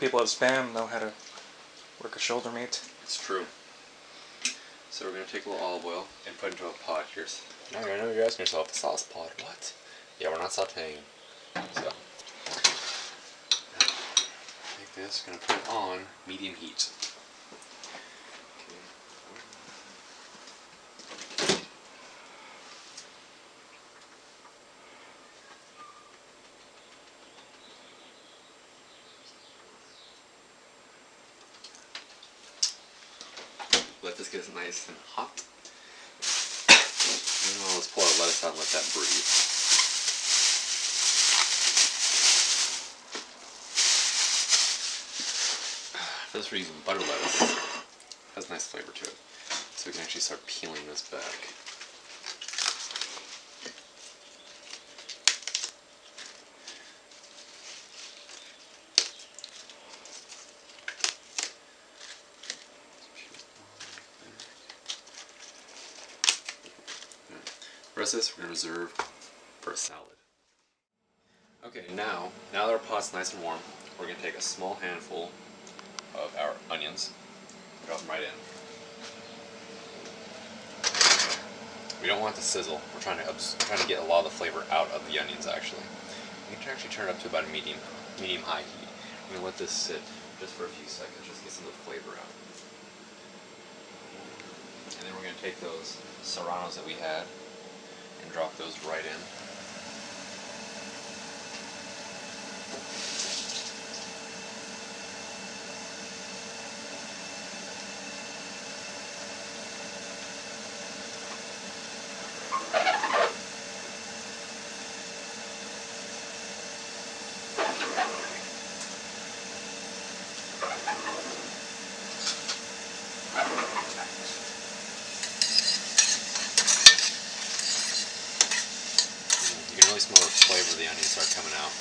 people have Spam know how to work a shoulder meat. It's true. So we're going to take a little olive oil and put it into a pot. Here's. Now I know you're asking yourself, the sauce pot, what? Yeah, we're not sauteing. So, take this, going to put it on medium heat. Let this get nice and hot. Now let's pull our lettuce out and let that breathe. For this reason, butter lettuce has a nice flavor to it. So we can actually start peeling this back. The rest of this we're going to reserve for a salad. Okay, now that our pot's nice and warm, we're going to take a small handful of our onions, drop them right in. We don't want it to sizzle. We're trying to get a lot of the flavor out of the onions actually. You can actually turn it up to about a medium-high heat. I'm going to let this sit just for a few seconds, just get some of the flavor out. And then we're going to take those serranos that we had and drop those right in. You can really smell the flavor of the onions start coming out.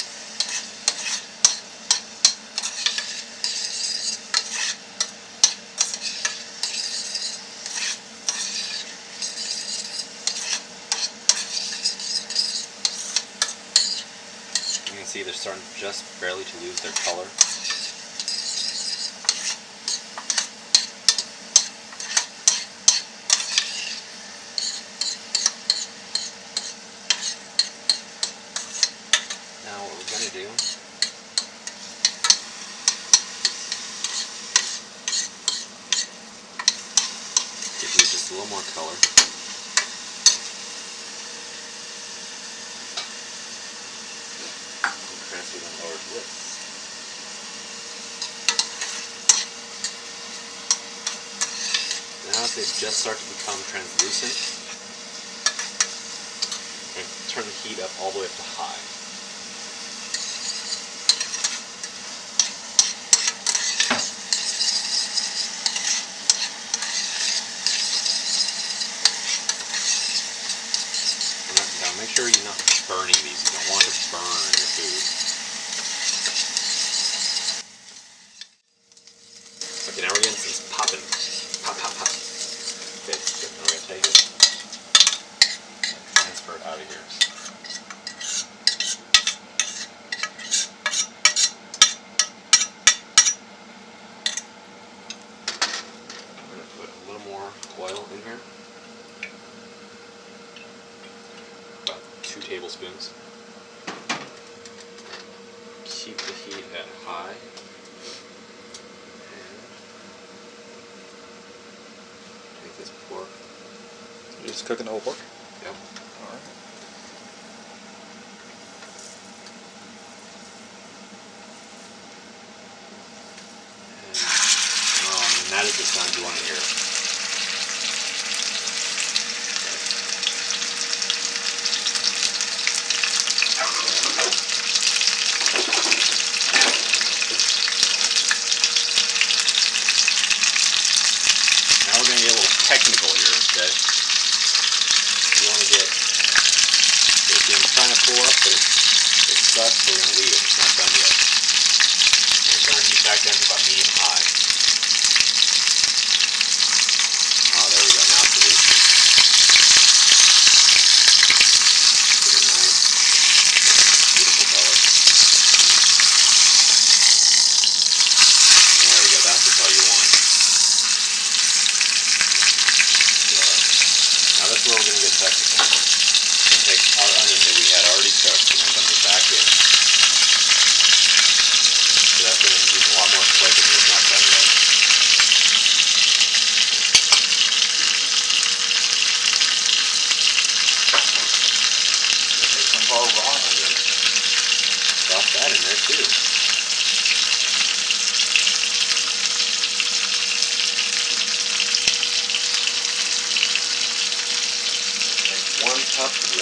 You can see they're starting just barely to lose their color. Now what we're going to do give these just a little more color. And transfer them over to this. Now that they just start to become translucent, we're going to turn the heat up all the way up to high. Make sure you're not burning these. You don't want to burn your food. Okay, now we're getting some popping. Pop, pop, pop. Okay, good. Now we're going to take it and transfer it out of here. I'm going to put a little more oil in here. 2 tablespoons. Keep the heat at high. And take this pork. You're just cooking the whole pork? Yep. Alright. And that is the sound you want to hear. Technical here, okay? You want to get, see, I'm trying to pull up, but it sucks, so we're going to leave it. It's not done yet. I'm going to turn the heat back down to about medium-high. Oh, there we go. Now it's releasing. Get a nice, beautiful color.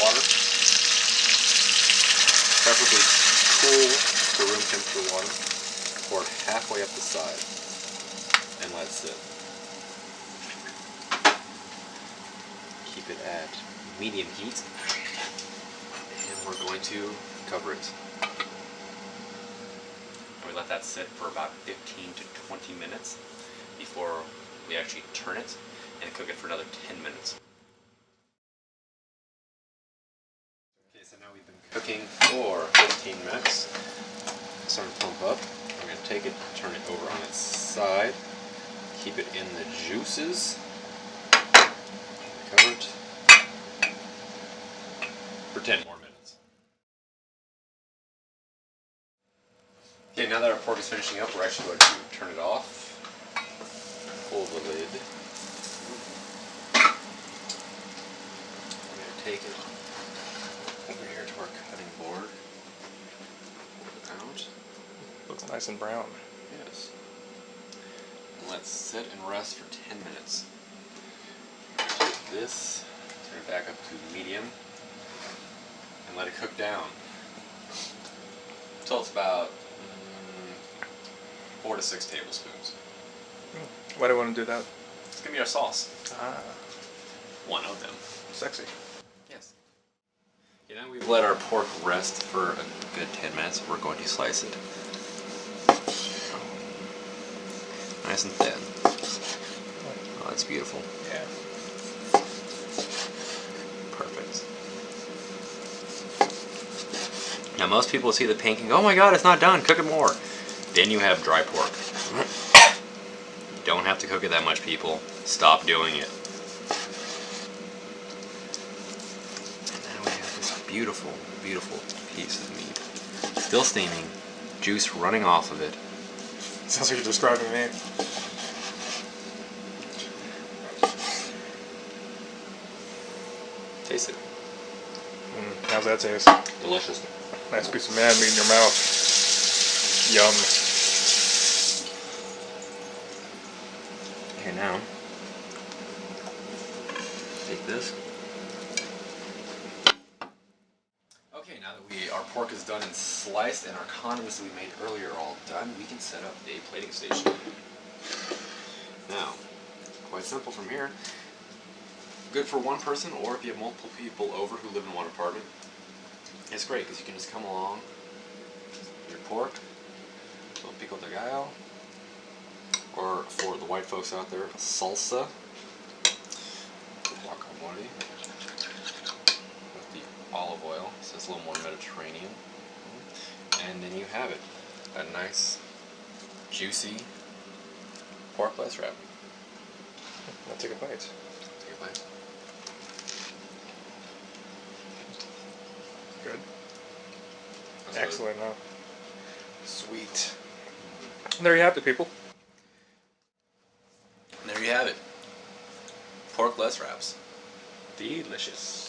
water, preferably cool to room temperature water. Pour it halfway up the side and let it sit. Keep it at medium heat, and we're going to cover it. And we let that sit for about 15 to 20 minutes before we actually turn it and cook it for another 10 minutes. Okay, so now we've been cooking for 15 minutes. It's starting to pump up. I'm going to take it, turn it over on its side, keep it in the juices, cover it for 10 more minutes. Okay, now that our pork is finishing up, we're actually going to turn it off. Pull the lid. I'm going to take it over here to our cutting board. Pull it out. Looks nice and brown. Yes. And let's sit and rest for 10 minutes. Take this, turn it back up to medium, and let it cook down until it's about 4 to 6 tablespoons. Why do I want to do that? It's going to be our sauce. Ah, One of them. sexy. Yes. Okay, now we've let our pork rest for a good 10 minutes. We're going to slice it. Nice and thin. Oh, that's beautiful. Yeah. Perfect. Now most people see the pink and go, oh my god, it's not done, cook it more. Then you have dry pork. You don't have to cook it that much, people. Stop doing it. And now we have this beautiful, beautiful piece of meat. Still steaming, juice running off of it. Sounds like you're describing me. Taste it. How's that taste? Delicious. Nice piece of man meat in your mouth. Yum. Okay, now, take this. Okay, now that our pork is done and sliced and our condiments that we made earlier are all done, we can set up a plating station. Now, quite simple from here. Good for one person, or if you have multiple people over who live in one apartment, it's great because you can just come along, your pork, a little pico de gallo, or for the white folks out there, salsa, guacamole, with the olive oil, so it's a little more Mediterranean. And then you have it, a nice, juicy pork lettuce wrap. I'll take a bite. Take a bite. Good. That's Excellent, huh? Sweet. And there you have it, people. And there you have it. Pork lettuce wraps. Delicious.